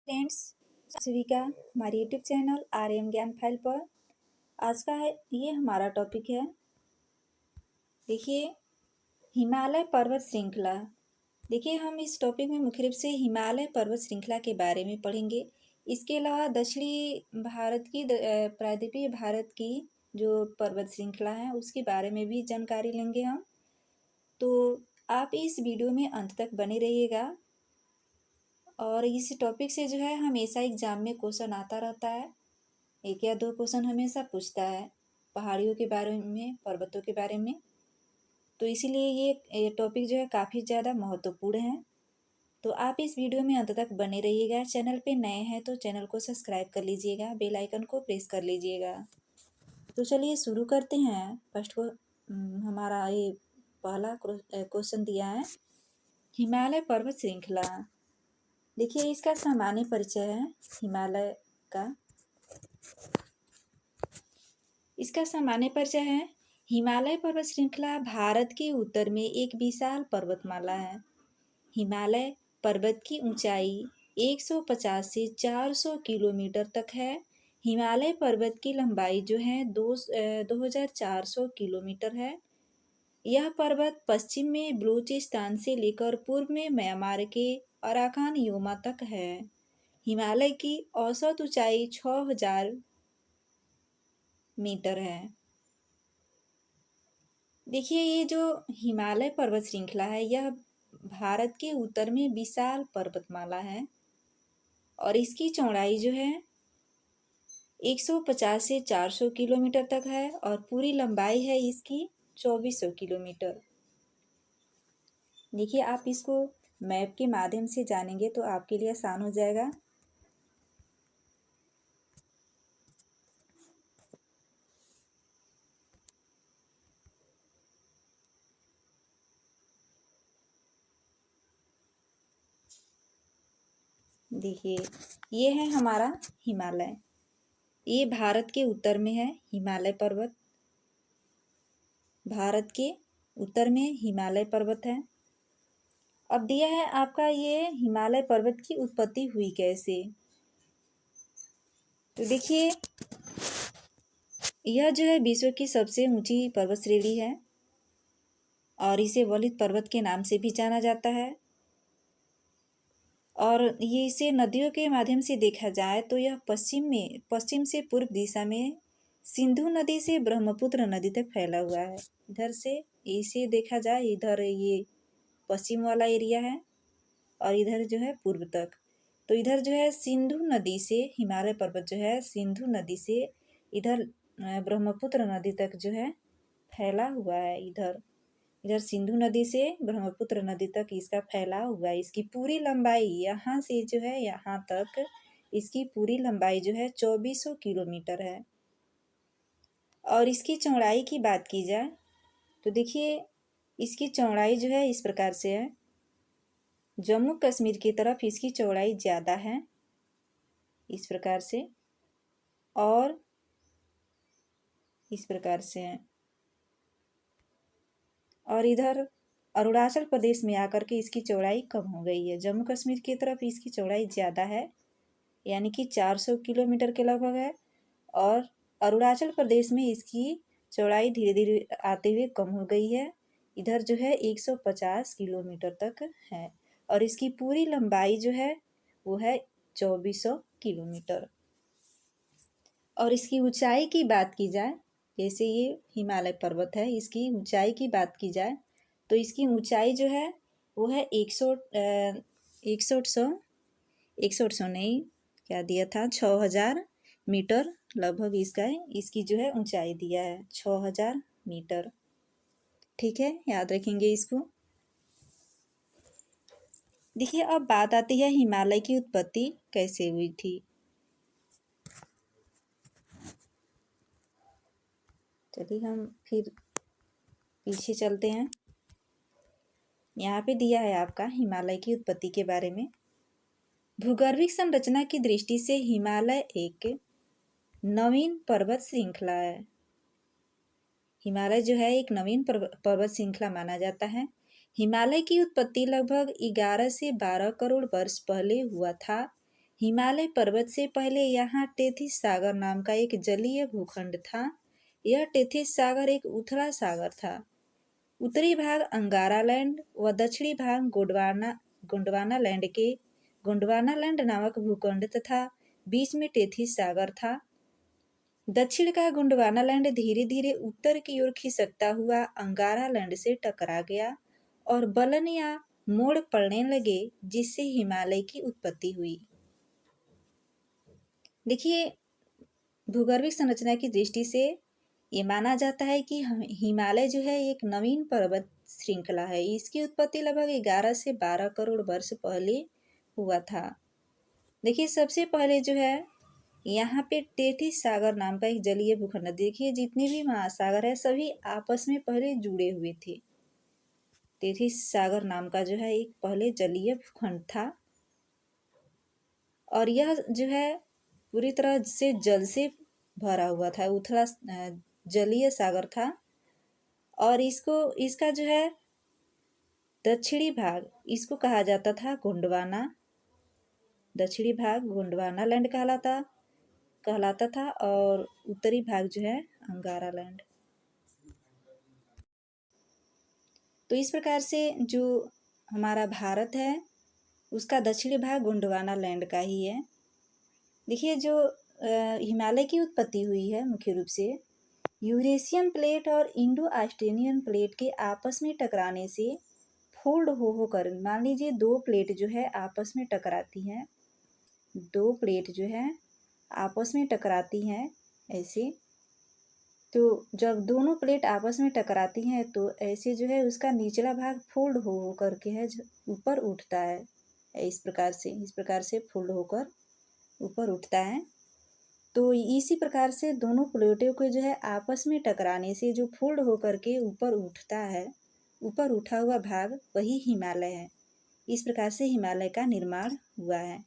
Friends, सभी का हमारे यूट्यूब चैनल आर्यन ज्ञान फाइल पर आज का है ये हमारा टॉपिक है। देखिए, हिमालय पर्वत श्रृंखला। देखिए, हम इस टॉपिक में मुख्य रूप से हिमालय पर्वत श्रृंखला के बारे में पढ़ेंगे। इसके अलावा दक्षिणी भारत की प्रायद्वीपीय भारत की जो पर्वत श्रृंखला है उसके बारे में भी जानकारी लेंगे हम। तो आप इस वीडियो में अंत तक बने रहिएगा। और इस टॉपिक से जो है हमेशा एग्जाम में क्वेश्चन आता रहता है, 1 या 2 क्वेश्चन हमेशा पूछता है पहाड़ियों के बारे में, पर्वतों के बारे में। तो इसीलिए ये टॉपिक जो है काफ़ी ज़्यादा महत्वपूर्ण है। तो आप इस वीडियो में अंत तक बने रहिएगा। चैनल पे नए हैं तो चैनल को सब्सक्राइब कर लीजिएगा, बेल आइकन को प्रेस कर लीजिएगा। तो चलिए शुरू करते हैं। फर्स्ट को हमारा ये पहला क्वेश्चन दिया है, हिमालय पर्वत श्रृंखला। देखिए, इसका सामान्य परिचय है हिमालय का। इसका सामान्य परिचय है, हिमालय पर्वत श्रृंखला भारत के उत्तर में एक विशाल पर्वतमाला है। हिमालय पर्वत की ऊंचाई 150 से 400 किलोमीटर तक है। हिमालय पर्वत की लंबाई जो है 2400 किलोमीटर है। यह पर्वत पश्चिम में बलूचिस्तान से लेकर पूर्व में म्यांमार के अराकान योमा तक है। हिमालय की औसत ऊंचाई 6000 मीटर है। देखिए, ये जो हिमालय पर्वत श्रृंखला है यह भारत के उत्तर में विशाल पर्वतमाला है और इसकी चौड़ाई जो है 150 से 400 किलोमीटर तक है और पूरी लंबाई है इसकी 2400 किलोमीटर। देखिए, आप इसको मैप के माध्यम से जानेंगे तो आपके लिए आसान हो जाएगा। देखिए, ये है हमारा हिमालय। ये भारत के उत्तर में है हिमालय पर्वत। भारत के उत्तर में हिमालय पर्वत है। अब दिया है आपका ये हिमालय पर्वत की उत्पत्ति हुई कैसे। तो देखिए, यह जो है विश्व की सबसे ऊंची पर्वत श्रेणी है और इसे वलित पर्वत के नाम से भी जाना जाता है। और ये इसे नदियों के माध्यम से देखा जाए तो यह पश्चिम से पूर्व दिशा में सिंधु नदी से ब्रह्मपुत्र नदी तक फैला हुआ है। इधर से इसे देखा जाए, इधर ये पश्चिम वाला एरिया है और इधर जो है पूर्व तक। तो इधर जो है सिंधु नदी से हिमालय पर्वत जो है सिंधु नदी से इधर ब्रह्मपुत्र नदी तक जो है फैला हुआ है। इधर सिंधु नदी से ब्रह्मपुत्र नदी तक इसका फैला हुआ है। इसकी पूरी लंबाई यहाँ से जो है यहाँ तक इसकी पूरी लंबाई जो है 2400 किलोमीटर है। और इसकी चौड़ाई की बात की जाए तो देखिए, इसकी चौड़ाई जो है इस प्रकार से है। जम्मू कश्मीर की तरफ इसकी चौड़ाई ज़्यादा है इस प्रकार से, और इस प्रकार से है। और इधर अरुणाचल प्रदेश में आकर के इसकी चौड़ाई कम हो गई है। जम्मू कश्मीर की तरफ इसकी चौड़ाई ज़्यादा है, यानी कि 400 किलोमीटर के लगभग है। और अरुणाचल प्रदेश में इसकी चौड़ाई धीरे धीरे आते हुए कम हो गई है। इधर जो है 150 किलोमीटर तक है और इसकी पूरी लंबाई जो है वो है 2400 किलोमीटर। और इसकी ऊंचाई की बात की जाए, जैसे ये हिमालय पर्वत है, इसकी ऊंचाई की बात की जाए तो इसकी ऊंचाई जो है वो है 160 नहीं, क्या दिया था, 6000 मीटर लगभग इसकी जो है ऊंचाई दिया है 6000 मीटर। ठीक है, याद रखेंगे इसको। देखिए, अब बात आती है हिमालय की उत्पत्ति कैसे हुई थी। चलिए हम फिर पीछे चलते हैं। यहाँ पे दिया है आपका हिमालय की उत्पत्ति के बारे में। भूगर्भिक संरचना की दृष्टि से हिमालय एक नवीन पर्वत श्रृंखला है। हिमालय जो है एक नवीन पर्वत श्रृंखला माना जाता है। हिमालय की उत्पत्ति लगभग 11 से 12 करोड़ वर्ष पहले हुआ था। हिमालय पर्वत से पहले यहाँ टेथिस सागर नाम का एक जलीय भूखंड था। यह टेथिस सागर एक उथला सागर था। उत्तरी भाग अंगारा लैंड व दक्षिणी भाग गोंडवाना लैंड नामक भूखंड तथा बीच में टेथिस सागर था। दक्षिण का गोंडवाना लैंड धीरे धीरे उत्तर की ओर खिसकता हुआ अंगारा लैंड से टकरा गया और बलन या मोड़ पड़ने लगे, जिससे हिमालय की उत्पत्ति हुई। देखिए, भूगर्भिक संरचना की दृष्टि से ये माना जाता है कि हिमालय जो है एक नवीन पर्वत श्रृंखला है। इसकी उत्पत्ति लगभग 11 से 12 करोड़ वर्ष पहले हुआ था। देखिए, सबसे पहले जो है यहाँ पे टेथिस सागर नाम का एक जलीय भूखंड, देखिए जितने भी महासागर है सभी आपस में पहले जुड़े हुए थे। टेथिस सागर नाम का जो है एक पहले जलीय भूखंड था और यह जो है पूरी तरह से जल से भरा हुआ था, उथला जलीय सागर था। और इसका जो है दक्षिणी भाग इसको कहा जाता था गोंडवाना। दक्षिणी भाग गोंडवाना लैंड कहलाता था और उत्तरी भाग जो है अंगारा लैंड। तो इस प्रकार से जो हमारा भारत है उसका दक्षिणी भाग गोंडवाना लैंड का ही है। देखिए, जो हिमालय की उत्पत्ति हुई है मुख्य रूप से यूरेशियन प्लेट और इंडो ऑस्ट्रेलियन प्लेट के आपस में टकराने से फोल्ड होकर, मान लीजिए दो प्लेट जो है आपस में टकराती हैं, दो प्लेट जो है आपस में टकराती हैं ऐसे, तो जब दोनों प्लेट आपस में टकराती हैं तो ऐसे जो है उसका निचला भाग फोल्ड हो करके है ऊपर उठता है। इस प्रकार से फोल्ड होकर ऊपर उठता है। तो इसी प्रकार से दोनों प्लेटों को जो है आपस में टकराने से जो फोल्ड होकर के ऊपर उठता है, ऊपर उठा हुआ भाग वही हिमालय है। इस प्रकार से हिमालय का निर्माण हुआ है।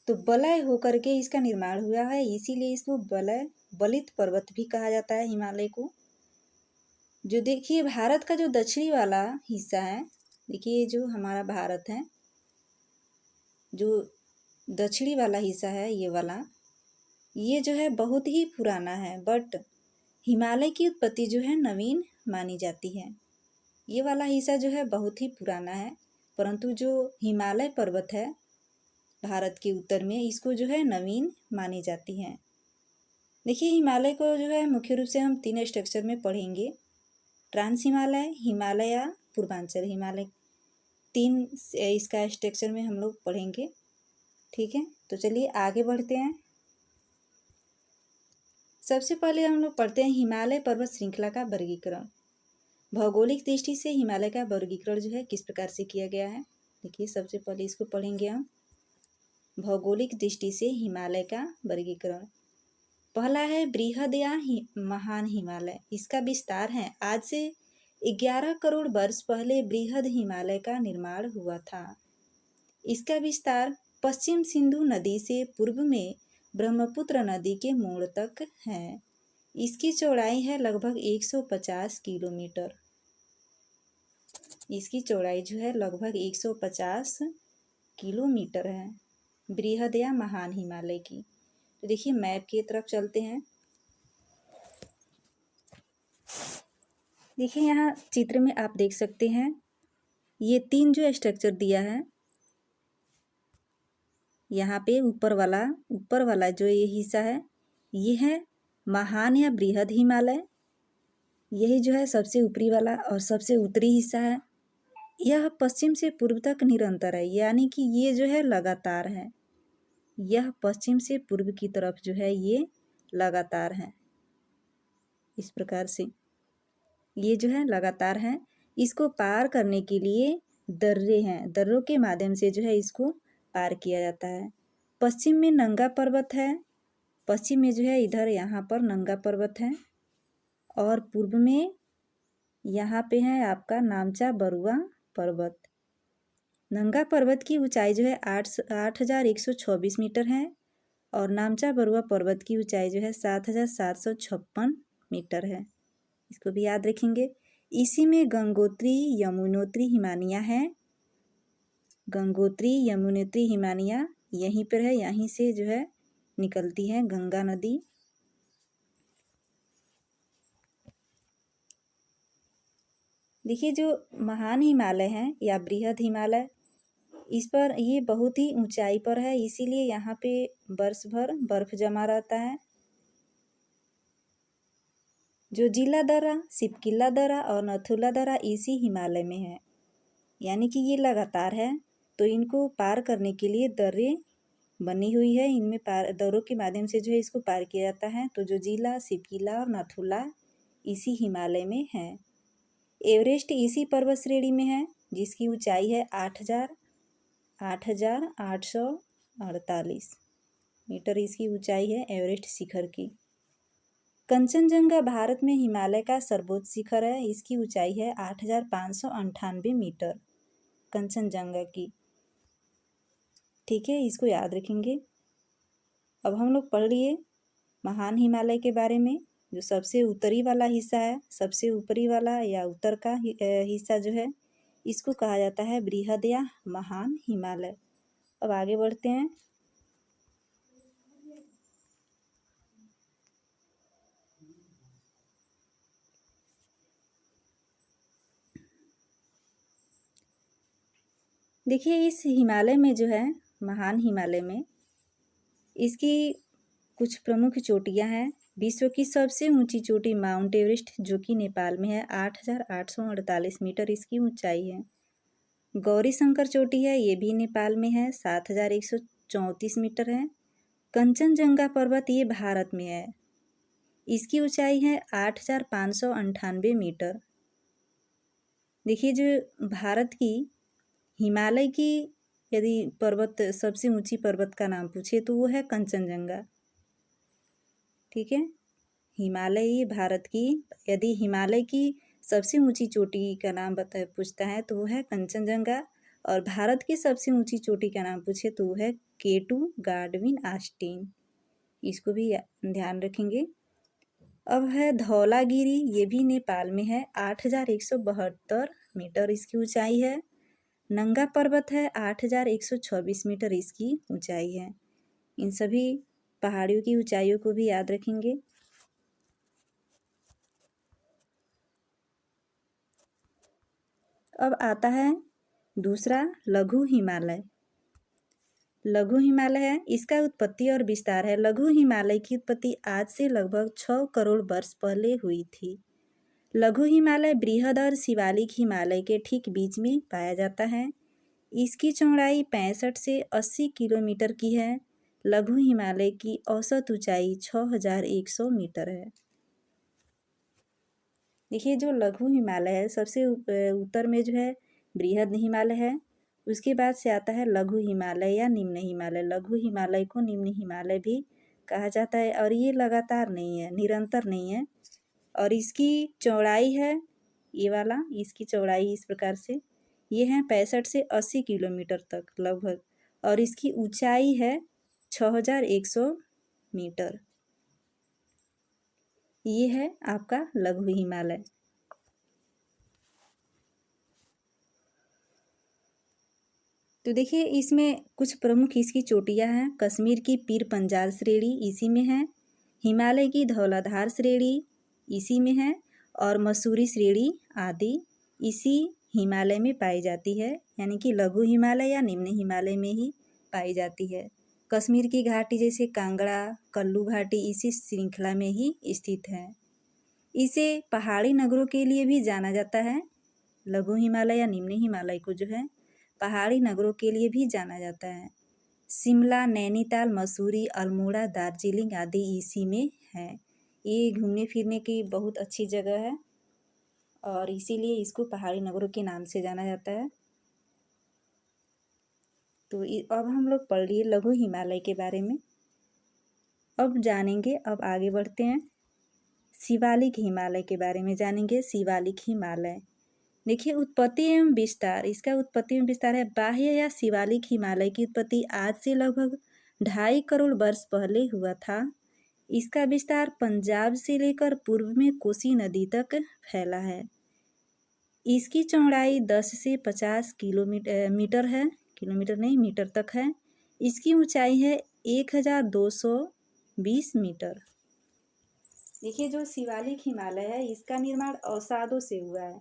तो बलय होकर के इसका निर्माण हुआ है, इसीलिए इसको बलित पर्वत भी कहा जाता है हिमालय को। जो देखिए भारत का जो दक्षिणी वाला हिस्सा है, देखिए जो हमारा भारत है, जो दक्षिणी वाला हिस्सा है ये वाला, ये जो है बहुत ही पुराना है, बट हिमालय की उत्पत्ति जो है नवीन मानी जाती है। ये वाला हिस्सा जो है बहुत ही पुराना है, परंतु जो हिमालय पर्वत है भारत के उत्तर में, इसको जो है नवीन मानी जाती है। देखिए, हिमालय को जो है मुख्य रूप से हम 3 स्ट्रक्चर में पढ़ेंगे, ट्रांस हिमालय, हिमालय या पूर्वांचल हिमालय, 3 इसका स्ट्रक्चर में हम लोग पढ़ेंगे। ठीक है, तो चलिए आगे बढ़ते हैं। सबसे पहले हम लोग पढ़ते हैं हिमालय पर्वत श्रृंखला का वर्गीकरण। भौगोलिक दृष्टि से हिमालय का वर्गीकरण जो है किस प्रकार से किया गया है। देखिए, सबसे पहले इसको पढ़ेंगे हम, भौगोलिक दृष्टि से हिमालय का वर्गीकरण। पहला है बृहद या महान हिमालय। इसका विस्तार है, आज से 11 करोड़ वर्ष पहले बृहद हिमालय का निर्माण हुआ था। इसका विस्तार पश्चिम सिंधु नदी से पूर्व में ब्रह्मपुत्र नदी के मोड़ तक है। इसकी चौड़ाई है लगभग 150 किलोमीटर। इसकी चौड़ाई जो है लगभग 150 किलोमीटर है, बृहद या महान हिमालय की। तो देखिए मैप की तरफ चलते हैं। देखिए यहाँ चित्र में आप देख सकते हैं, ये 3 जो स्ट्रक्चर दिया है, यहाँ पे ऊपर वाला जो ये हिस्सा है ये है महान या बृहद हिमालय। यही जो है सबसे ऊपरी वाला और सबसे उत्तरी हिस्सा है। यह पश्चिम से पूर्व तक निरंतर है, यानी कि ये जो है लगातार है। यह पश्चिम से पूर्व की तरफ जो है ये लगातार है। इस प्रकार से ये जो है लगातार है। इसको पार करने के लिए दर्रे हैं, दर्रों के माध्यम से जो है इसको पार किया जाता है। पश्चिम में नंगा पर्वत है, पश्चिम में जो है इधर यहाँ पर नंगा पर्वत है और पूर्व में यहाँ पे है आपका नामचा बरुआ पर्वत। नंगा पर्वत की ऊंचाई जो है 8,124 मीटर है और नामचा बरुआ पर्वत की ऊंचाई जो है 7,756 मीटर है। इसको भी याद रखेंगे। इसी में गंगोत्री यमुनोत्री हिमानियाँ हैं। गंगोत्री यमुनोत्री हिमानियाँ यहीं पर है, यहीं से जो है निकलती है गंगा नदी। देखिए जो महान हिमालय है या बृहद हिमालय, इस पर ये बहुत ही ऊंचाई पर है, इसीलिए यहाँ पे वर्ष भर बर्फ जमा रहता है। जो जिला दर्रा, सिपकिला दर्रा और नथुला दर्रा इसी हिमालय में है, यानी कि ये लगातार है। तो इनको पार करने के लिए दर्रे बनी हुई है, इनमें दर्रों के माध्यम से जो है इसको पार किया जाता है। तो जो जिला, सिपकिला और नथुला इसी हिमालय में है। एवरेस्ट इसी पर्वत श्रेणी में है, जिसकी ऊंचाई है 8,848 मीटर इसकी ऊंचाई है एवरेस्ट शिखर की। कंचनजंगा भारत में हिमालय का सर्वोच्च शिखर है, इसकी ऊंचाई है 8,598 मीटर कंचनजंगा की। ठीक है, इसको याद रखेंगे। अब हम लोग पढ़ लिए महान हिमालय के बारे में। जो सबसे उत्तरी वाला हिस्सा है, सबसे ऊपरी वाला या उत्तर का हिस्सा जो है, इसको कहा जाता है बृहद या महान हिमालय। अब आगे बढ़ते हैं। देखिए इस हिमालय में जो है, महान हिमालय में इसकी कुछ प्रमुख चोटियां हैं। विश्व की सबसे ऊंची चोटी माउंट एवरेस्ट, जो कि नेपाल में है, 8,848 मीटर इसकी ऊंचाई है। गौरी शंकर चोटी है, ये भी नेपाल में है, 7,134 मीटर है। कंचनजंगा पर्वत ये भारत में है, इसकी ऊंचाई है 8,598 मीटर। देखिए जो भारत की हिमालय की यदि पर्वत, सबसे ऊंची पर्वत का नाम पूछे तो वो है कंचनजंगा। ठीक है, हिमालय भारत की, यदि हिमालय की सबसे ऊंची चोटी का नाम पूछता है तो वो है कंचनजंगा। और भारत की सबसे ऊंची चोटी का नाम पूछे तो वो है K2 गाडविन आस्टीन। इसको भी ध्यान रखेंगे। अब है धौलागिरी, ये भी नेपाल में है, 8,172 मीटर इसकी ऊंचाई है। नंगा पर्वत है, 8,126 मीटर इसकी ऊंचाई है। इन सभी पहाड़ियों की ऊंचाइयों को भी याद रखेंगे। अब आता है दूसरा लघु हिमालय। लघु हिमालय है, इसका उत्पत्ति और विस्तार है। लघु हिमालय की उत्पत्ति आज से लगभग 6 करोड़ वर्ष पहले हुई थी। लघु हिमालय बृहद और शिवालिक हिमालय के ठीक बीच में पाया जाता है। इसकी चौड़ाई 65 से 80 किलोमीटर की है। लघु हिमालय की औसत ऊंचाई 6,100 मीटर है। देखिए जो लघु हिमालय है, सबसे उत्तर में जो है बृहद हिमालय है, उसके बाद से आता है लघु हिमालय या निम्न हिमालय। लघु हिमालय को निम्न हिमालय भी कहा जाता है, और ये लगातार नहीं है, निरंतर नहीं है। और इसकी चौड़ाई है, ये वाला, इसकी चौड़ाई इस प्रकार से ये है 65 से 80 किलोमीटर तक लगभग, और इसकी ऊंचाई है 6,100 मीटर। ये है आपका लघु हिमालय। तो देखिए इसमें कुछ प्रमुख इसकी चोटियां हैं। कश्मीर की पीर पंजाल श्रेणी इसी में है। हिमालय की धौलाधार श्रेणी इसी में है, और मसूरी श्रेणी आदि इसी हिमालय में पाई जाती है, यानी कि लघु हिमालय या निम्न हिमालय में ही पाई जाती है। कश्मीर की घाटी जैसे कांगड़ा, कुल्लू घाटी इसी श्रृंखला में ही स्थित है। इसे पहाड़ी नगरों के लिए भी जाना जाता है। लघु हिमालय या निम्न हिमालय को जो है पहाड़ी नगरों के लिए भी जाना जाता है। शिमला, नैनीताल, मसूरी, अल्मोड़ा, दार्जिलिंग आदि इसी में है। ये घूमने फिरने की बहुत अच्छी जगह है, और इसीलिए इसको पहाड़ी नगरों के नाम से जाना जाता है। तो अब हम लोग पढ़ लिए लघु हिमालय के बारे में। अब जानेंगे, अब आगे बढ़ते हैं, शिवालिक हिमालय के बारे में जानेंगे। शिवालिक हिमालय देखिए उत्पत्ति एवं विस्तार, इसका उत्पत्ति एवं विस्तार है। बाह्य या शिवालिक हिमालय की उत्पत्ति आज से लगभग 2.5 करोड़ वर्ष पहले हुआ था। इसका विस्तार पंजाब से लेकर पूर्व में कोसी नदी तक फैला है। इसकी चौड़ाई 10 से 50 मीटर है, किलोमीटर नहीं मीटर तक है। इसकी ऊंचाई है 1220 मीटर। देखिए, जो शिवालिक हिमालय है इसका निर्माण अवसादों से हुआ है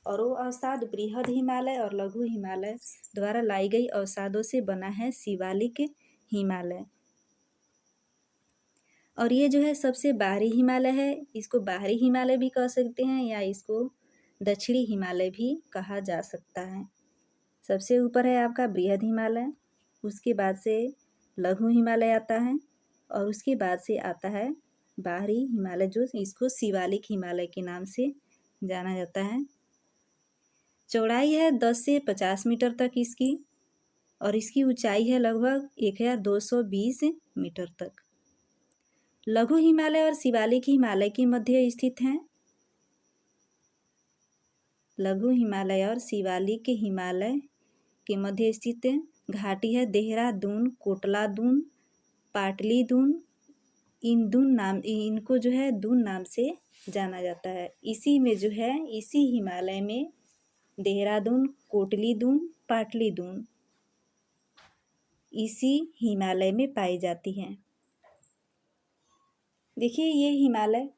और वो अवसाद बृहद हिमालय और लघु हिमालय द्वारा लाई गई अवसादों से बना है शिवालिक हिमालय। और ये जो है सबसे बाहरी हिमालय है, इसको बाहरी हिमालय भी कह सकते हैं या इसको दक्षिणी हिमालय भी कहा जा सकता है। सबसे ऊपर है आपका बृहद हिमालय, उसके बाद से लघु हिमालय आता है और उसके बाद से आता है बाहरी हिमालय, जो इसको शिवालिक हिमालय के नाम से जाना जाता है। चौड़ाई है 10 से 50 मीटर तक इसकी और इसकी ऊंचाई है लगभग 1220 मीटर तक। लघु हिमालय और शिवालिक हिमालय के मध्य स्थित हैं। लघु हिमालय और शिवालिक हिमालय के मध्य स्थित घाटी है देहरादून, कोटला दून, पाटली दून। इनको जो है दून नाम से जाना जाता है। इसी में जो है इसी हिमालय में देहरादून, कोटली दून, पाटली दून इसी हिमालय में पाई जाती हैं। देखिए, ये हिमालय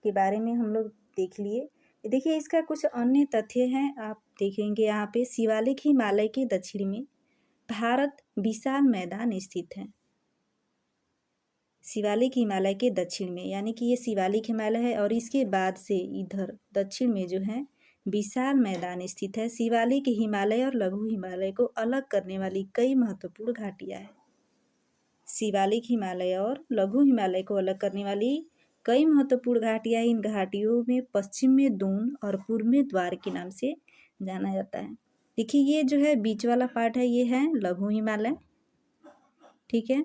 के बारे में हम लोग देख लिए। देखिए, इसका कुछ अन्य तथ्य हैं, आप देखेंगे यहाँ पे। शिवालिक हिमालय के दक्षिण में भारत विशाल मैदान स्थित है। शिवालिक हिमालय के दक्षिण में, यानी कि ये शिवालिक हिमालय है और इसके बाद से इधर दक्षिण में जो है विशाल मैदान स्थित है। शिवालिक हिमालय और लघु हिमालय को अलग करने वाली कई महत्वपूर्ण घाटियां हैं। शिवालिक हिमालय और लघु हिमालय को अलग करने वाली कई महत्वपूर्ण घाटियां। इन घाटियों में पश्चिम में दून और पूर्व में द्वार के नाम से जाना जाता है। देखिए, ये जो है बीच वाला पार्ट है, ये है लघु हिमालय, ठीक है,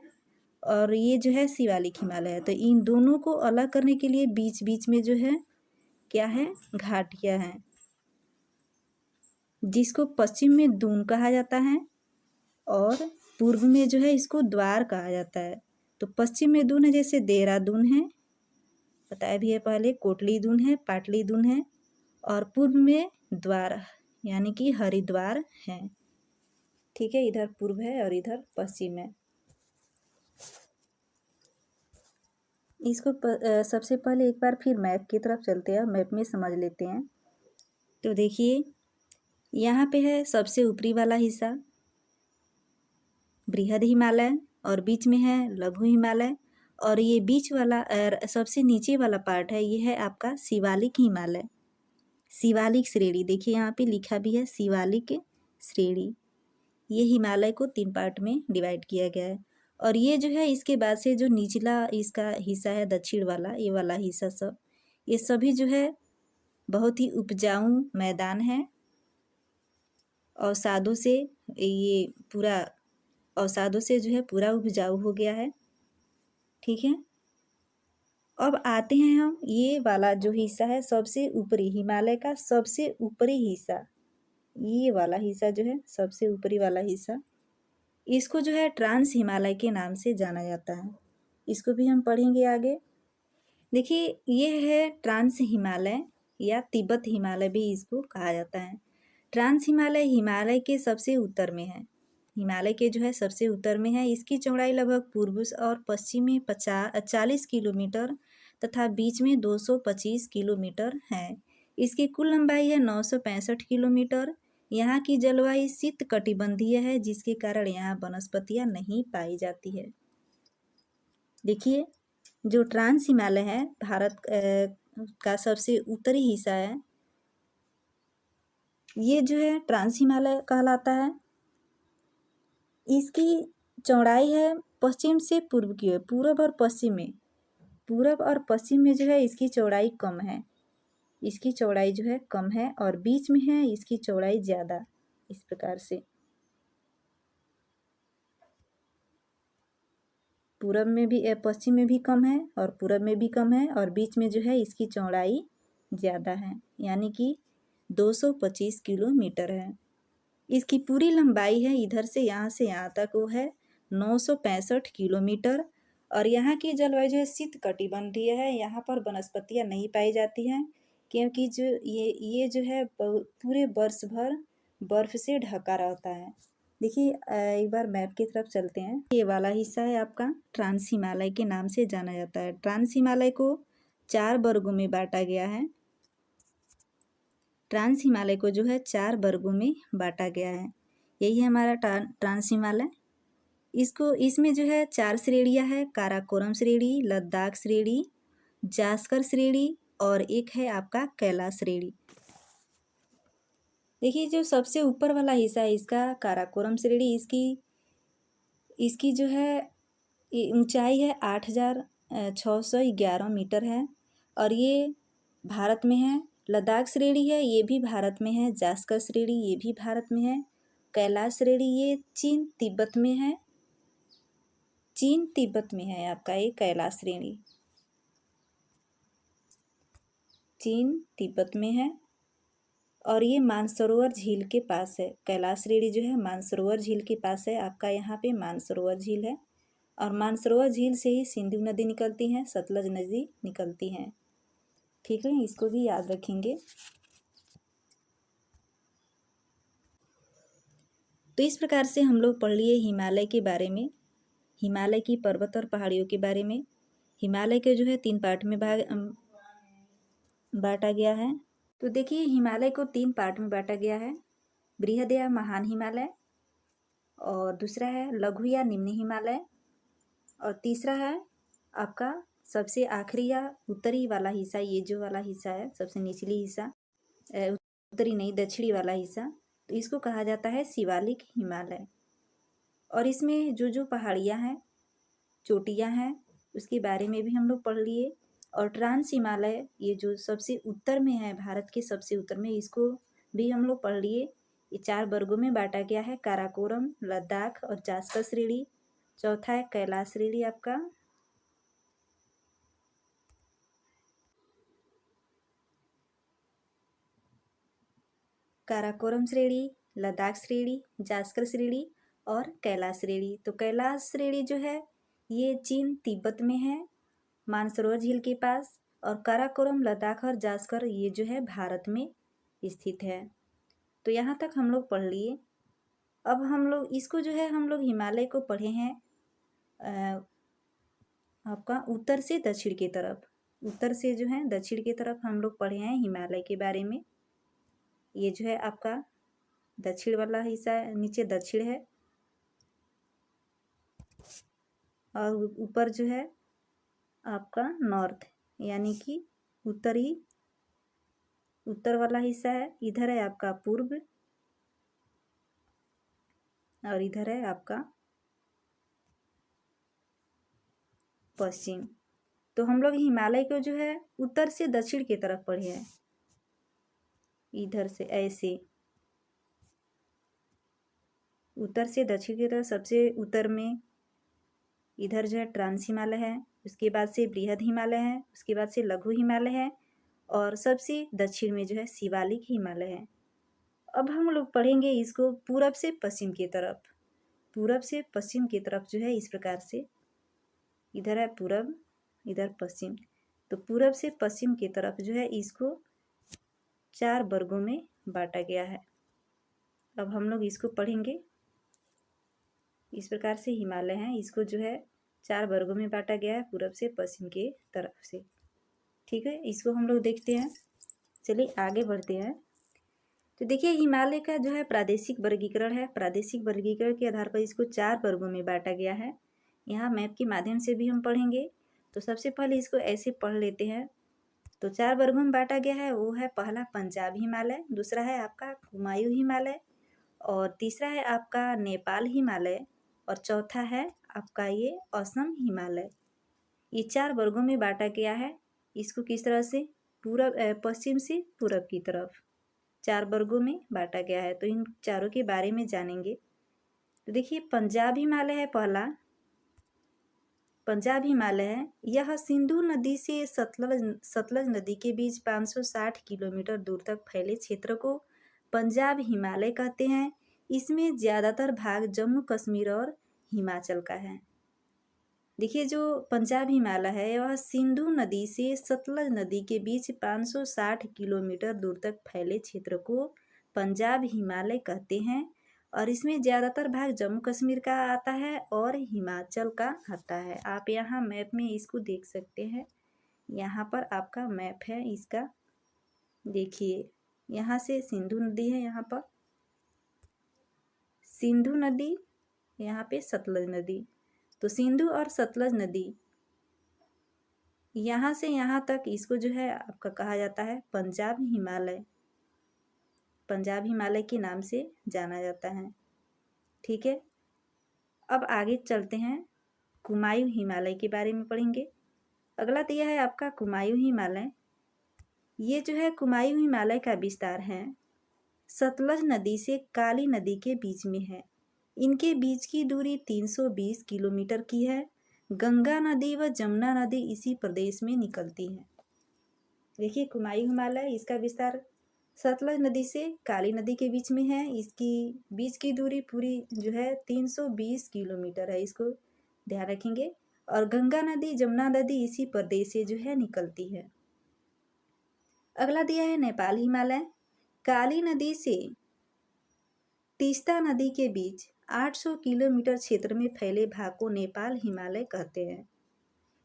और ये जो है शिवालिक हिमालय है। तो इन दोनों को अलग करने के लिए बीच बीच में जो है क्या है, घाटियां हैं, जिसको पश्चिम में दून कहा जाता है और पूर्व में जो है इसको द्वार कहा जाता है। तो पश्चिम में दून है, जैसे देहरादून है, बताया भी है पहले, कोटली दून है, पाटली दून है, और पूर्व में द्वार यानी कि हरिद्वार है, ठीक है। इधर पूर्व है और इधर पश्चिम है। इसको सबसे पहले एक बार फिर मैप की तरफ चलते हैं, मैप में समझ लेते हैं। तो देखिए, यहाँ पे है सबसे ऊपरी वाला हिस्सा बृहद हिमालय और बीच में है लघु हिमालय, और ये बीच वाला सबसे नीचे वाला पार्ट है, ये है आपका शिवालिक हिमालय, शिवालिक श्रेणी। देखिए, यहाँ पे लिखा भी है शिवालिक श्रेणी। ये हिमालय को 3 पार्ट में डिवाइड किया गया है। और ये जो है इसके बाद से जो निचला इसका हिस्सा है दक्षिण वाला, ये वाला हिस्सा सब, ये सभी जो है बहुत ही उपजाऊ मैदान है। अवसादों से ये पूरा अवसादों से जो है पूरा उपजाऊ हो गया है, ठीक है। अब आते हैं हम, ये वाला जो हिस्सा है सबसे ऊपरी, हिमालय का सबसे ऊपरी हिस्सा, ये वाला हिस्सा जो है सबसे ऊपरी वाला हिस्सा, इसको जो है ट्रांस हिमालय के नाम से जाना जाता है। इसको भी हम पढ़ेंगे आगे। देखिए, ये है ट्रांस हिमालय या तिब्बत हिमालय भी इसको कहा जाता है। ट्रांस हिमालय हिमालय के सबसे उत्तर में है, हिमालय के जो है सबसे उत्तर में है। इसकी चौड़ाई लगभग पूर्व और पश्चिम में 40 किलोमीटर तथा बीच में 225 किलोमीटर है। इसकी कुल लंबाई है 965 किलोमीटर। यहाँ की जलवायु शीत कटिबंधीय है, जिसके कारण यहाँ वनस्पतियाँ नहीं पाई जाती है। देखिए, जो ट्रांस हिमालय है भारत का सबसे उत्तरी हिस्सा है, ये जो है ट्रांस हिमालय कहलाता है। इसकी चौड़ाई है पश्चिम से पूर्व की ओर, पूर्व और पश्चिम में, पूर्व और पश्चिम में जो है इसकी चौड़ाई कम है, इसकी चौड़ाई जो है कम है, और बीच में है इसकी चौड़ाई ज़्यादा। इस प्रकार से पूर्व में भी पश्चिम में भी कम है और पूर्व में भी कम है, और बीच में जो है इसकी चौड़ाई ज़्यादा है, यानी कि 225 किलोमीटर है। इसकी पूरी लंबाई है इधर से यहाँ तक वो है 965 किलोमीटर। और यहाँ की जलवायु जो है शीत कटिबंधीय है। यहाँ पर वनस्पतियाँ नहीं पाई जाती हैं, क्योंकि जो ये जो है पूरे वर्ष भर बर्फ से ढका रहता है। देखिए एक बार मैप की तरफ चलते हैं। ये वाला हिस्सा है आपका ट्रांस हिमालय के नाम से जाना जाता है। ट्रांस हिमालय को 4 वर्गों में बांटा गया है। ट्रांस हिमालय को जो है 4 वर्गों में बांटा गया है। यही है हमारा ट्रांस हिमालय। इसमें जो है 4 श्रेणियां है, काराकोरम श्रेणी, लद्दाख श्रेणी, जास्कर श्रेणी और एक है आपका कैलाश श्रेणी। देखिए जो सबसे ऊपर वाला हिस्सा है इसका काराकोरम श्रेणी, इसकी जो है ऊंचाई है 8,611 मीटर है और ये भारत में है। लद्दाख श्रेणी है, ये भी भारत में है। जास्कर श्रेणी ये भी भारत में है। कैलाश श्रेणी ये चीन तिब्बत में है। चीन तिब्बत में है आपका ये कैलाश श्रेणी, चीन तिब्बत में है और ये मानसरोवर झील के पास है। कैलाश श्रेणी जो है मानसरोवर झील के पास है आपका, यहाँ पे मानसरोवर झील है और मानसरोवर झील से ही सिंधु नदी निकलती है, सतलज नदी निकलती है। ठीक है, इसको भी याद रखेंगे। तो इस प्रकार से हम लोग पढ़ लिए हिमालय के बारे में, हिमालय की पर्वत और पहाड़ियों के बारे में। हिमालय के जो है 3 पार्ट में बांटा गया है। तो देखिए हिमालय को 3 पार्ट में बांटा गया है। बृहद या महान हिमालय, और दूसरा है लघु या निम्न हिमालय, और तीसरा है आपका सबसे आखिरी या उत्तरी वाला हिस्सा। ये जो वाला हिस्सा है सबसे निचली हिस्सा, उत्तरी नहीं दक्षिणी वाला हिस्सा, तो इसको कहा जाता है शिवालिक हिमालय। और इसमें जो जो पहाड़ियाँ हैं, चोटियाँ हैं, उसके बारे में भी हम लोग पढ़ लिए। और ट्रांस हिमालय ये जो सबसे उत्तर में है, भारत के सबसे उत्तर में, इसको भी हम लोग पढ़ लिए। ये 4 वर्गों में बांटा गया है, काराकोरम, लद्दाख और जास्कर श्रेणी। चौथा है कैलाश श्रेणी आपका। काराकोरम श्रेणी, लद्दाख श्रेणी, जास्कर श्रेणी और कैलाश श्रेणी। तो कैलाश श्रेणी जो है ये चीन तिब्बत में है, मानसरोवर झील के पास, और काराकोरम, लद्दाख और जास्कर ये जो है भारत में स्थित है। तो यहाँ तक हम लोग पढ़ लिए। अब हम लोग इसको जो है हम लोग हिमालय को पढ़े हैं आपका उत्तर से दक्षिण की तरफ। उत्तर से जो है दक्षिण की तरफ हम लोग पढ़े हैं हिमालय के बारे में। ये जो है आपका दक्षिण वाला हिस्सा है, नीचे दक्षिण है और ऊपर जो है आपका नॉर्थ, यानी कि उत्तर वाला हिस्सा है। इधर है आपका पूर्व और इधर है आपका पश्चिम। तो हम लोग हिमालय को जो है उत्तर से दक्षिण की तरफ पढ़े हैं, इधर से ऐसे उत्तर से दक्षिण की तरफ। सबसे उत्तर में इधर जो है ट्रांस हिमालय है, उसके बाद से बृहद हिमालय है, उसके बाद से लघु हिमालय है और सबसे दक्षिण में जो है शिवालिक हिमालय है। अब हम लोग पढ़ेंगे इसको पूरब से पश्चिम की तरफ। पूरब से पश्चिम की तरफ जो है इस प्रकार से, इधर है पूरब, इधर पश्चिम। तो पूरब से पश्चिम की तरफ जो है इसको 4 वर्गों में बांटा गया है। अब हम लोग इसको पढ़ेंगे। इस प्रकार से हिमालय है, इसको जो है 4 वर्गों में बांटा गया है पूरब से पश्चिम के तरफ से। ठीक है, इसको हम लोग देखते हैं। चलिए आगे बढ़ते हैं। तो देखिए हिमालय का जो है प्रादेशिक वर्गीकरण है। प्रादेशिक वर्गीकरण के आधार पर इसको 4 वर्गों में बांटा गया है। यहाँ मैप के माध्यम से भी हम पढ़ेंगे। तो सबसे पहले इसको ऐसे पढ़ लेते हैं। तो 4 वर्गों में बांटा गया है, वो है पहला पंजाब हिमालय, दूसरा है आपका कुमायूं हिमालय, और तीसरा है आपका नेपाल हिमालय, और चौथा है आपका ये असम हिमालय। ये 4 वर्गों में बांटा गया है। इसको किस तरह से, पूरब पश्चिम से पूरब की तरफ 4 वर्गों में बांटा गया है। तो इन चारों के बारे में जानेंगे। तो देखिए पंजाब हिमालय है पहला, पंजाब हिमालय है। यह सिंधु नदी से सतलज नदी के बीच 560 किलोमीटर दूर तक फैले क्षेत्र को पंजाब हिमालय कहते हैं। इसमें ज़्यादातर भाग जम्मू कश्मीर और हिमाचल का है। देखिए जो पंजाब हिमालय है वह सिंधु नदी से सतलज नदी के बीच 560 किलोमीटर दूर तक फैले क्षेत्र को पंजाब हिमालय कहते हैं और इसमें ज़्यादातर भाग जम्मू कश्मीर का आता है और हिमाचल का आता है। आप यहाँ मैप में इसको देख सकते हैं। यहाँ पर आपका मैप है इसका, देखिए यहाँ से सिंधु नदी है, यहाँ पर सिंधु नदी, यहाँ पे सतलज नदी। तो सिंधु और सतलज नदी यहाँ से यहाँ तक इसको जो है आपका कहा जाता है पंजाब हिमालय। पंजाब हिमालय के नाम से जाना जाता है। ठीक है, अब आगे चलते हैं, कुमायूं हिमालय के बारे में पढ़ेंगे। अगला तो यह है आपका कुमायूं हिमालय। ये जो है कुमायूं हिमालय का विस्तार है सतलज नदी से काली नदी के बीच में है। इनके बीच की दूरी 320 किलोमीटर की है। गंगा नदी व जमुना नदी इसी प्रदेश में निकलती हैं। देखिए कुमायूं हिमालय, इसका विस्तार सतलज नदी से काली नदी के बीच में है। इसकी बीच की दूरी पूरी जो है 320 किलोमीटर है, इसको ध्यान रखेंगे। और गंगा नदी जमुना नदी इसी प्रदेश से जो है निकलती है। अगला दिया है नेपाल हिमालय। काली नदी से तीस्ता नदी के बीच 800 किलोमीटर क्षेत्र में फैले भाग को नेपाल हिमालय कहते हैं।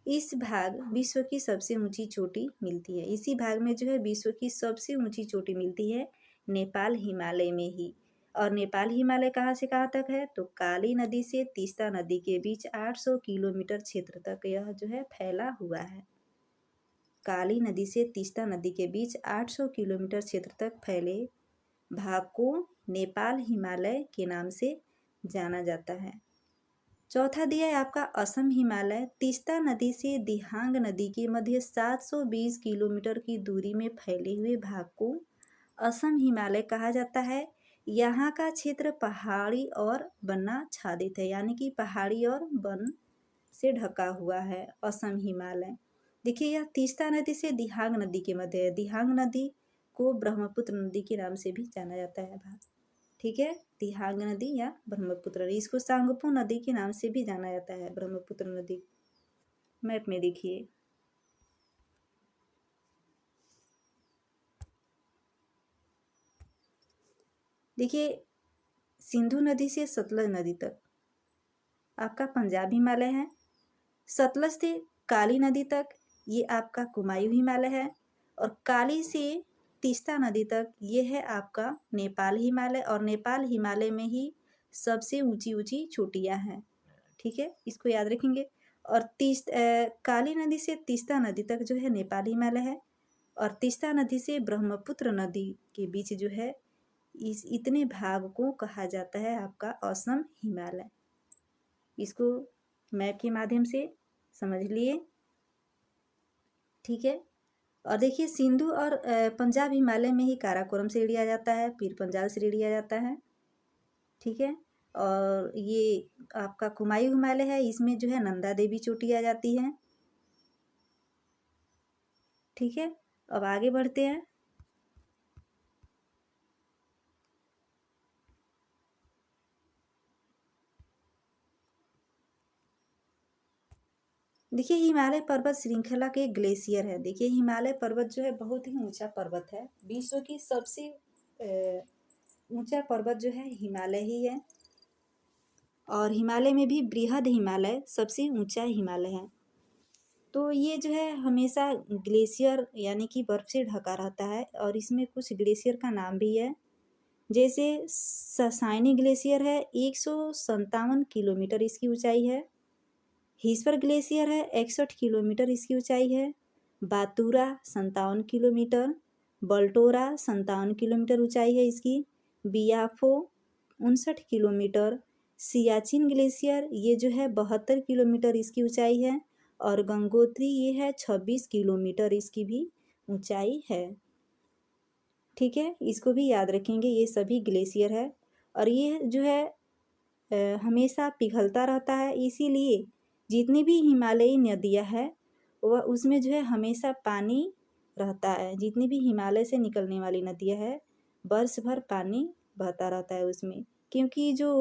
इस भाग विश्व की सबसे ऊंची चोटी मिलती है। इसी भाग में जो है विश्व की सबसे ऊंची चोटी मिलती है नेपाल हिमालय में ही। और नेपाल हिमालय कहाँ से कहाँ तक है, तो काली नदी से तीस्ता नदी के बीच 800 किलोमीटर क्षेत्र तक यह जो है फैला हुआ है। काली नदी से तीस्ता नदी के बीच 800 किलोमीटर क्षेत्र तक फैले भाग को नेपाल हिमालय के नाम से जाना जाता है। चौथा दिया है आपका असम हिमालय। तीस्ता नदी से दिहांग नदी के मध्य 720 किलोमीटर की दूरी में फैले हुए भाग को असम हिमालय कहा जाता है। यहाँ का क्षेत्र पहाड़ी और वनाच्छादित है, यानी कि पहाड़ी और वन से ढका हुआ है असम हिमालय। देखिए यह तीस्ता नदी से दिहांग नदी के मध्य है। दिहांग नदी को ब्रह्मपुत्र नदी के नाम से भी जाना जाता है भाग। ठीक है, दिहांग नदी या ब्रह्मपुत्र नदी, इसको सांगपो नदी के नाम से भी जाना जाता है, ब्रह्मपुत्र नदी। मैप में देखिए, देखिए सिंधु नदी से सतलज नदी तक आपका पंजाब हिमालय है। सतलज से काली नदी तक ये आपका कुमायूं हिमालय है। और काली से तीस्ता नदी तक ये है आपका नेपाल हिमालय। और नेपाल हिमालय में ही सबसे ऊंची ऊंची चोटियां हैं। ठीक है, इसको याद रखेंगे। और काली नदी से तीस्ता नदी तक जो है नेपाल हिमालय है। और तीस्ता नदी से ब्रह्मपुत्र नदी के बीच जो है इस इतने भाग को कहा जाता है आपका असम हिमालय। इसको मैप के माध्यम से समझ लिए। ठीक है, और देखिए सिंधु और पंजाब हिमालय में ही काराकोरम श्रेणी आ जाता है, पीर पंजाल श्रेणी आ जाता है। ठीक है, और ये आपका कुमायूं हिमालय है, इसमें जो है नंदा देवी चोटी आ जाती है। ठीक है, अब आगे बढ़ते हैं। देखिए हिमालय पर्वत श्रृंखला के ग्लेशियर है। देखिए हिमालय पर्वत जो है बहुत ही ऊंचा पर्वत है। विश्व की सबसे ऊंचा पर्वत जो है हिमालय ही है। और हिमालय में भी बृहद हिमालय सबसे ऊंचा हिमालय है। तो ये जो है हमेशा ग्लेशियर यानी कि बर्फ से ढका रहता है। और इसमें कुछ ग्लेशियर का नाम भी है, जैसे ससाइनी ग्लेशियर है, 157 किलोमीटर इसकी ऊंचाई है। हिस्पर ग्लेशियर है, 61 किलोमीटर इसकी ऊंचाई है। बातूरा 57 किलोमीटर। बल्टोरा 57 किलोमीटर ऊंचाई है इसकी। बियाफो 59 किलोमीटर। सियाचिन ग्लेशियर ये जो है 72 किलोमीटर इसकी ऊंचाई है। और गंगोत्री ये है 26 किलोमीटर इसकी भी ऊंचाई है। ठीक है, इसको भी याद रखेंगे, ये सभी ग्लेशियर है। और ये जो है हमेशा पिघलता रहता है, इसीलिए जितनी भी हिमालयी नदियाँ है वह उसमें जो है हमेशा पानी रहता है। जितनी भी हिमालय से निकलने वाली नदियाँ है वर्ष भर पानी बहता रहता है उसमें, क्योंकि जो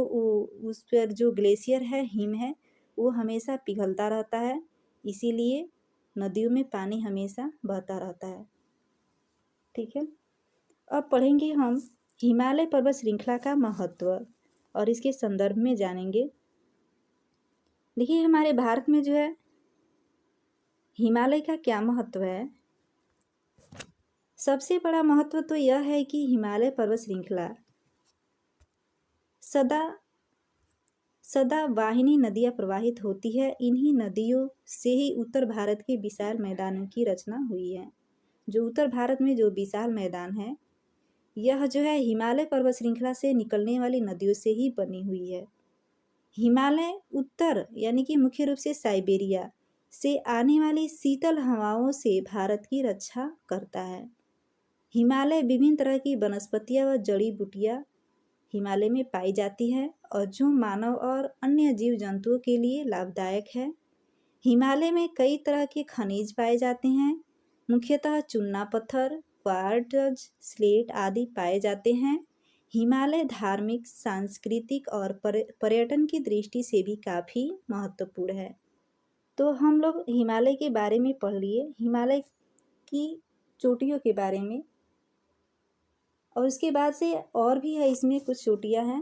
उस पर जो ग्लेशियर है, हिम है, वो हमेशा पिघलता रहता है, इसीलिए नदियों में पानी हमेशा बहता रहता है। ठीक है, अब पढ़ेंगे हम हिमालय पर्वत श्रृंखला का महत्व। और इसके संदर्भ में जानेंगे। देखिए हमारे भारत में जो है हिमालय का क्या महत्व है। सबसे बड़ा महत्व तो यह है कि हिमालय पर्वत श्रृंखला सदा सदा वाहिनी नदियाँ प्रवाहित होती है। इन्हीं नदियों से ही उत्तर भारत के विशाल मैदानों की रचना हुई है। जो उत्तर भारत में जो विशाल मैदान है यह जो है हिमालय पर्वत श्रृंखला से निकलने वाली नदियों से ही बनी हुई है। हिमालय उत्तर यानी कि मुख्य रूप से साइबेरिया से आने वाली शीतल हवाओं से भारत की रक्षा करता है। हिमालय विभिन्न तरह की वनस्पतियां व जड़ी बूटियां हिमालय में पाई जाती है और जो मानव और अन्य जीव जंतुओं के लिए लाभदायक है। हिमालय में कई तरह के खनिज पाए जाते हैं। मुख्यतः चूना पत्थर, क्वार्ट्ज, स्लेट आदि पाए जाते हैं। हिमालय धार्मिक, सांस्कृतिक और पर्यटन की दृष्टि से भी काफ़ी महत्वपूर्ण है। तो हम लोग हिमालय के बारे में पढ़ लिए, हिमालय की चोटियों के बारे में, और उसके बाद से और भी है इसमें कुछ चोटियाँ हैं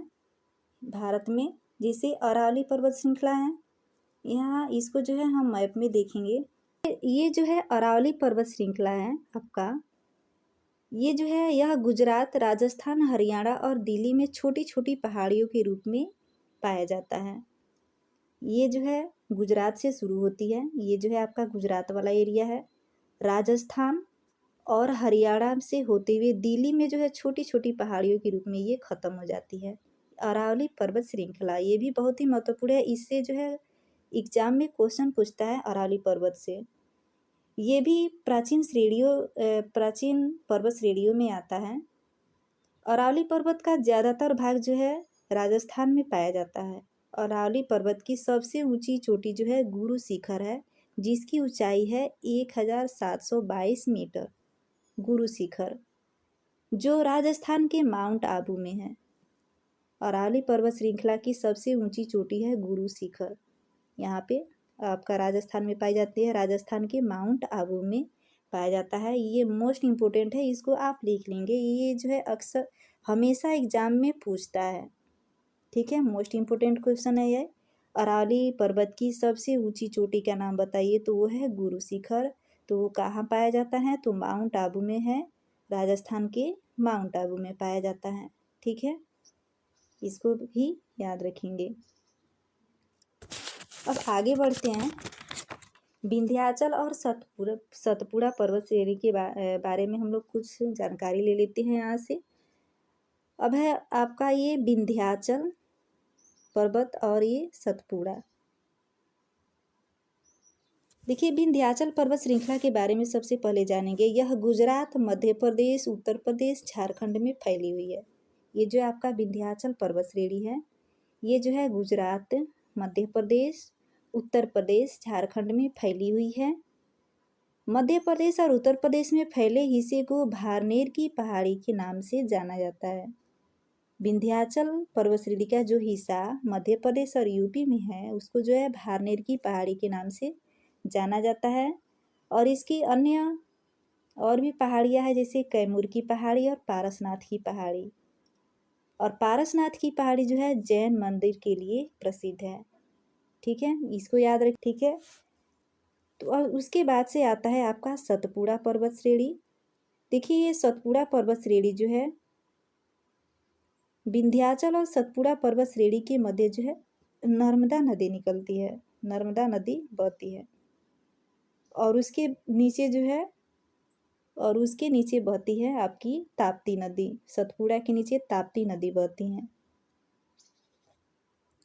भारत में, जैसे अरावली पर्वत श्रृंखला है। यहाँ इसको जो है हम मैप में देखेंगे। ये जो है अरावली पर्वत श्रृंखला है आपका, ये जो है यह गुजरात, राजस्थान, हरियाणा और दिल्ली में छोटी छोटी पहाड़ियों के रूप में पाया जाता है। ये जो है गुजरात से शुरू होती है, ये जो है आपका गुजरात वाला एरिया है। राजस्थान और हरियाणा से होते हुए दिल्ली में जो है छोटी छोटी पहाड़ियों के रूप में ये ख़त्म हो जाती है। अरावली पर्वत श्रृंखला ये भी बहुत ही महत्वपूर्ण है। इससे जो है एग्जाम में क्वेश्चन पूछता है अरावली पर्वत से। ये भी प्राचीन पर्वत श्रेणियों में आता है। अरावली पर्वत का ज़्यादातर भाग जो है राजस्थान में पाया जाता है। अरावली पर्वत की सबसे ऊंची चोटी जो है गुरु शिखर है, जिसकी ऊंचाई है 1722 मीटर। गुरु शिखर जो राजस्थान के माउंट आबू में है। अरावली पर्वत श्रृंखला की सबसे ऊंची चोटी है गुरु शिखर, यहाँ पे आपका राजस्थान में पाई जाती है। राजस्थान के माउंट आबू में पाया जाता है। ये मोस्ट इम्पोर्टेंट है, इसको आप लिख लेंगे। ये जो है अक्सर हमेशा एग्जाम में पूछता है, ठीक है। मोस्ट इम्पोर्टेंट क्वेश्चन है ये। अरावली पर्वत की सबसे ऊंची चोटी का नाम बताइए, तो वो है गुरु शिखर। तो वो कहाँ पाया जाता है, तो माउंट आबू में है। राजस्थान के माउंट आबू में पाया जाता है, ठीक है। इसको भी याद रखेंगे। अब आगे बढ़ते हैं। विंध्याचल और सतपुड़ा पर्वत श्रेणी के बारे में हम लोग कुछ जानकारी ले लेते हैं यहाँ से। अब है आपका ये विंध्याचल पर्वत और ये सतपुड़ा। देखिए विंध्याचल पर्वत श्रृंखला के बारे में सबसे पहले जानेंगे। यह गुजरात, मध्य प्रदेश, उत्तर प्रदेश, झारखंड में फैली हुई है। ये जो आपका विंध्याचल पर्वत श्रेणी है, ये जो है गुजरात, मध्य प्रदेश, उत्तर प्रदेश, झारखंड में फैली हुई है। मध्य प्रदेश और उत्तर प्रदेश में फैले हिस्से को भारनेर की पहाड़ी के नाम से जाना जाता है। विंध्याचल पर्वत श्रेणी का जो हिस्सा मध्य प्रदेश और यूपी में है, उसको जो है भारनेर की पहाड़ी के नाम से जाना जाता है। और इसकी अन्य और भी पहाड़ियाँ हैं, जैसे कैमूर की पहाड़ी और पारसनाथ की पहाड़ी। और पारसनाथ की पहाड़ी जो है जैन मंदिर के लिए प्रसिद्ध है, ठीक है। इसको याद रख, ठीक है। तो और उसके बाद से आता है आपका सतपुड़ा पर्वत श्रेणी। देखिए ये सतपुड़ा पर्वत श्रेणी जो है विंध्याचल और सतपुड़ा पर्वत श्रेणी के मध्य जो है नर्मदा नदी निकलती है, नर्मदा नदी बहती है। और उसके नीचे जो है और उसके नीचे बहती है आपकी ताप्ती नदी। सतपुड़ा के नीचे ताप्ती नदी बहती है,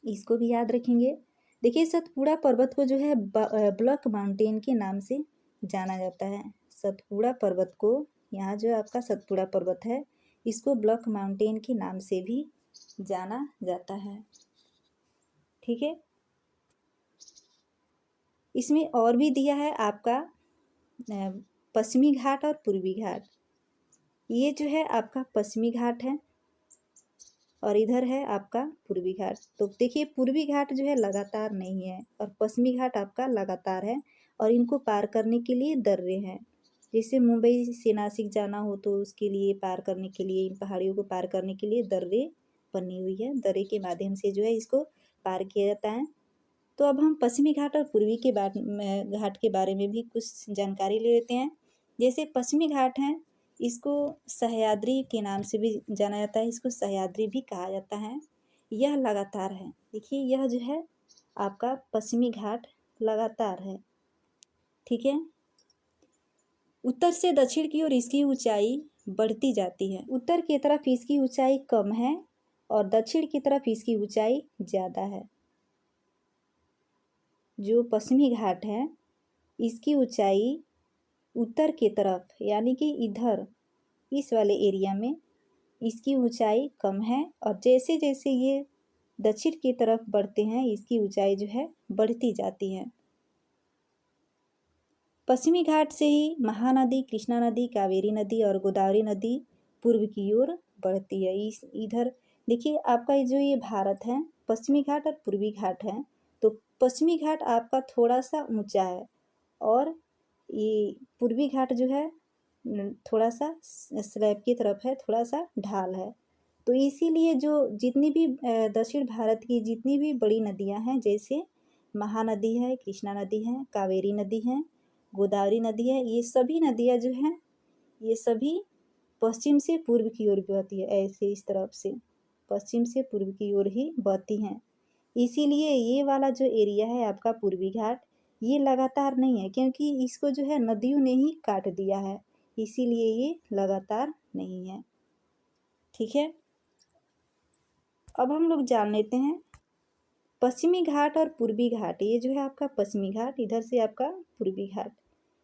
इसको भी याद रखेंगे। देखिए सतपुड़ा पर्वत को जो है ब्लैक माउंटेन के नाम से जाना जाता है। सतपुड़ा पर्वत को, यहाँ जो आपका सतपुड़ा पर्वत है, इसको ब्लैक माउंटेन के नाम से भी जाना जाता है, ठीक है। इसमें और भी दिया है आपका पश्चिमी घाट और पूर्वी घाट। ये जो है आपका पश्चिमी घाट है और इधर है आपका पूर्वी घाट। तो देखिए पूर्वी घाट जो है लगातार नहीं है और पश्चिमी घाट आपका लगातार है। और इनको पार करने के लिए दर्रे हैं। जैसे मुंबई से नासिक जाना हो तो उसके लिए पार करने के लिए, इन पहाड़ियों को पार करने के लिए दर्रे बनी हुई है, दर्रे के माध्यम से जो है इसको पार किया जाता है। तो अब हम पश्चिमी घाट और पूर्वी के घाट के बारे में भी कुछ जानकारी ले लेते हैं। जैसे पश्चिमी घाट है, इसको सह्याद्री के नाम से भी जाना जाता है, इसको सह्याद्री भी कहा जाता है। यह लगातार है, देखिए यह जो है आपका पश्चिमी घाट लगातार है, ठीक है। उत्तर से दक्षिण की ओर इसकी ऊंचाई बढ़ती जाती है। उत्तर की तरफ इसकी ऊंचाई कम है और दक्षिण की तरफ इसकी ऊंचाई ज़्यादा है। जो पश्चिमी घाट है इसकी ऊंचाई उत्तर की तरफ यानी कि इधर इस वाले एरिया में इसकी ऊंचाई कम है, और जैसे जैसे ये दक्षिण की तरफ बढ़ते हैं इसकी ऊंचाई जो है बढ़ती जाती है। पश्चिमी घाट से ही महानदी, कृष्णा नदी, कावेरी नदी और गोदावरी नदी पूर्व की ओर बढ़ती है। इस इधर देखिए आपका जो ये भारत है, पश्चिमी घाट और पूर्वी घाट है, तो पश्चिमी घाट आपका थोड़ा सा ऊंचा है और ये पूर्वी घाट जो है थोड़ा सा स्लैब की तरफ है, थोड़ा सा ढाल है। तो इसीलिए जो जितनी भी दक्षिण भारत की जितनी भी बड़ी नदियां हैं, जैसे महानदी है, कृष्णा नदी है, कावेरी नदी है, गोदावरी नदी है, ये सभी नदियां जो हैं ये सभी पश्चिम से पूर्व की ओर बहती है। ऐसे इस तरफ से पश्चिम से पूर्व की ओर ही बहती हैं। इसीलिए ये वाला जो एरिया है आपका पूर्वी घाट, ये लगातार नहीं है, क्योंकि इसको जो है नदियों ने ही काट दिया है, इसीलिए ये लगातार नहीं है, ठीक है। अब हम लोग जान लेते हैं पश्चिमी घाट और पूर्वी घाट। ये जो है आपका पश्चिमी घाट, इधर से आपका पूर्वी घाट,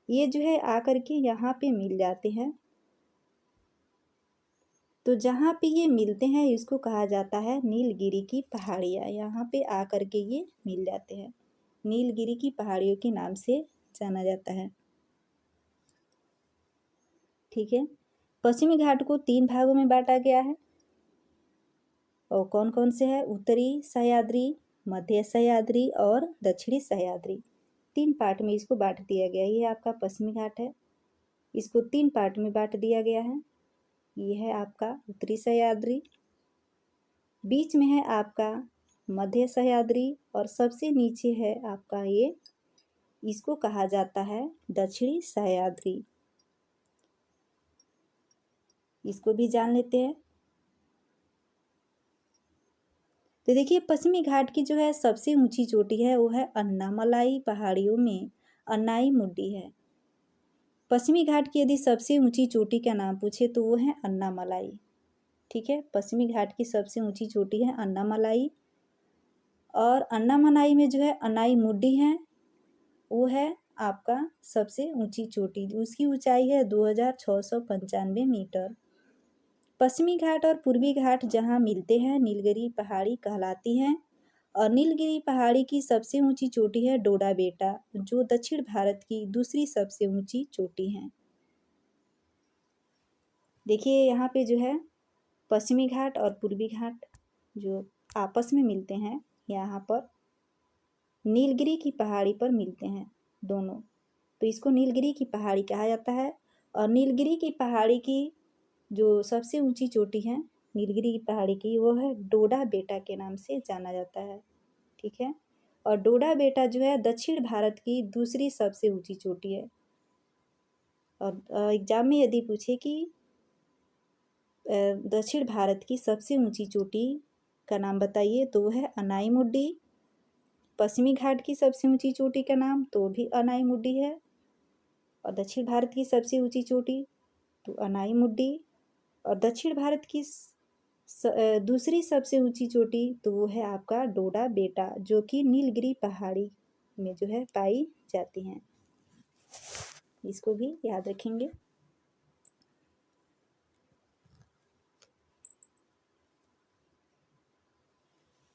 ये जो है आकर के यहाँ पे मिल जाते हैं। तो जहाँ पे ये मिलते हैं इसको कहा जाता है नीलगिरी की पहाड़ियाँ। यहाँ पे आकर के ये मिल जाते हैं, नीलगिरी की पहाड़ियों के नाम से जाना जाता है, ठीक है। पश्चिमी घाट को 3 भागों में बांटा गया है, और कौन कौन से है? उत्तरी सह्याद्री, मध्य सह्याद्री और दक्षिणी सह्याद्री। 3 पार्ट में इसको बांट दिया गया है। ये आपका पश्चिमी घाट है, इसको 3 पार्ट में बांट दिया गया है। ये है आपका उत्तरी सह्याद्री, बीच में है आपका मध्य सह्याद्री, और सबसे नीचे है आपका ये, इसको कहा जाता है दक्षिणी सह्याद्री। इसको भी जान लेते हैं। तो देखिए पश्चिमी घाट की जो है सबसे ऊंची चोटी है वो है अन्नामलाई पहाड़ियों में अन्नाई मुड्डी है। पश्चिमी घाट की यदि सबसे ऊंची चोटी का नाम पूछे तो वो है अन्नामलाई, ठीक है। पश्चिमी घाट की सबसे ऊंची चोटी है अन्नामलाई, और अन्नामलाई में जो है अन्नाई मुड्डी है, वो है आपका सबसे ऊंची चोटी, उसकी ऊंचाई है 2695 मीटर। पश्चिमी घाट और पूर्वी घाट जहाँ मिलते हैं नीलगिरी पहाड़ी कहलाती हैं, और नीलगिरी पहाड़ी की सबसे ऊंची चोटी है डोडा बेटा, जो दक्षिण भारत की दूसरी सबसे ऊंची चोटी है। देखिए यहाँ पे जो है पश्चिमी घाट और पूर्वी घाट जो आपस में मिलते हैं, यहाँ पर नीलगिरी की पहाड़ी पर मिलते हैं दोनों, तो इसको नीलगिरी की पहाड़ी कहा जाता है। और नीलगिरी की पहाड़ी की जो सबसे ऊंची चोटी है नीलगिरी की पहाड़ी की, वो है डोडा बेटा के नाम से जाना जाता है, ठीक है। और डोडा बेटा जो है दक्षिण भारत की दूसरी सबसे ऊंची चोटी है। और एग्जाम में यदि पूछे कि दक्षिण भारत की सबसे ऊंची चोटी का नाम बताइए तो वो है अनाई मुड्डी। पश्चिमी घाट की सबसे ऊंची चोटी का नाम तो भी अनाई मुड्डी है, और दक्षिण भारत की सबसे ऊंची चोटी तो अनाई मुड्डी, और दक्षिण भारत की दूसरी सबसे ऊंची चोटी तो वो है आपका डोडा बेटा, जो कि नीलगिरी पहाड़ी में जो है पाई जाती हैं। इसको भी याद रखेंगे।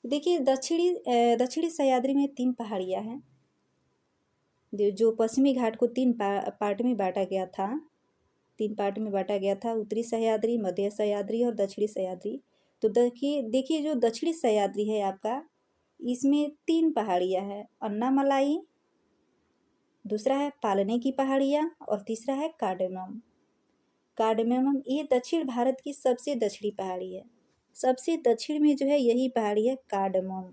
देखिए दक्षिणी सह्याद्री में 3 पहाड़ियाँ हैं, जो पश्चिमी घाट को 3 पार्ट में बांटा गया था। 3 पार्ट में बांटा गया था, उत्तरी सह्याद्री, मध्य सह्याद्री और दक्षिणी सह्याद्री। तो देखिए जो दक्षिणी सह्याद्री है आपका, इसमें 3 पहाड़ियाँ हैं, अन्नामलाई, दूसरा है पालने की पहाड़ियाँ, और तीसरा है कार्डेमम। कार्डेमम ये दक्षिण भारत की सबसे दक्षिणी पहाड़ी है, सबसे दक्षिण में जो है यही पहाड़ी है कार्डमम।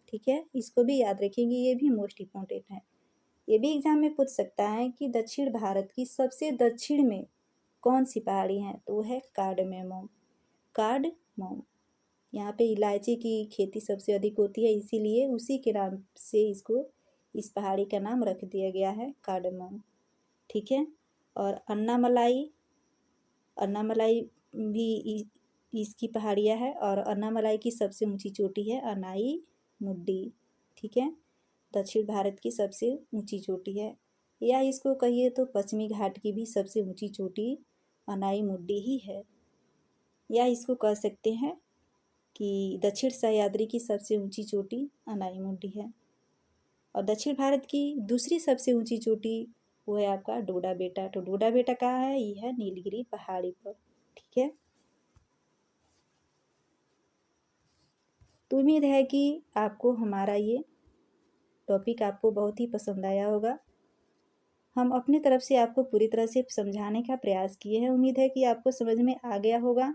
ठीक है, इसको भी याद रखेंगे, ये भी मोस्ट इम्पोर्टेंट है। ये भी एग्जाम में पूछ सकता है कि दक्षिण भारत की सबसे दक्षिण में कौन सी पहाड़ी है, तो वो है कार्डमम। कार्डमम। यहाँ पे इलायची की खेती सबसे अधिक होती है, इसीलिए उसी के नाम से इसको, इस पहाड़ी का नाम रख दिया गया है कार्डमम। ठीक है, और अन्नामलाई, अन्नामलाई भी इसकी पहाड़ियाँ है, और अन्नामलाई की सबसे ऊंची चोटी है अनाई मुड्डी। ठीक है, दक्षिण भारत की सबसे ऊंची चोटी है, या इसको कहिए तो पश्चिमी घाट की भी सबसे ऊंची चोटी अनाई मुड्डी ही है, या इसको कह सकते हैं कि दक्षिण सह्याद्री की सबसे ऊंची चोटी अनाई मुड्डी है। और दक्षिण भारत की दूसरी सबसे ऊंची चोटी वो है आपका डोडा बेटा। तो डोडा बेटा कहाँ है, ये है नीलगिरी पहाड़ी पर। ठीक है, तो उम्मीद है कि आपको हमारा ये टॉपिक आपको बहुत ही पसंद आया होगा। हम अपनी तरफ से आपको पूरी तरह से समझाने का प्रयास किए हैं। उम्मीद है कि आपको समझ में आ गया होगा,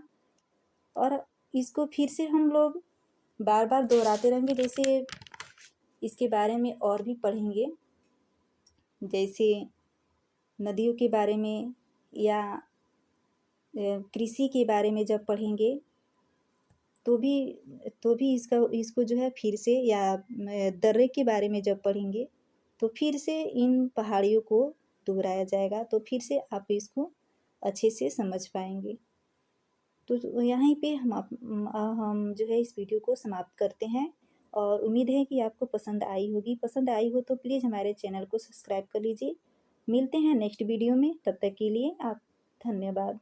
और इसको फिर से हम लोग बार बार दोहराते रहेंगे। जैसे इसके बारे में और भी पढ़ेंगे, जैसे नदियों के बारे में या कृषि के बारे में जब पढ़ेंगे तो भी इसको जो है फिर से, या दर्रे के बारे में जब पढ़ेंगे तो फिर से इन पहाड़ियों को दोहराया जाएगा, तो फिर से आप इसको अच्छे से समझ पाएंगे। तो यहीं पे हम जो है इस वीडियो को समाप्त करते हैं, और उम्मीद है कि आपको पसंद आई होगी। पसंद आई हो तो प्लीज़ हमारे चैनल को सब्सक्राइब कर लीजिए। मिलते हैं नेक्स्ट वीडियो में, तब तक के लिए आप धन्यवाद।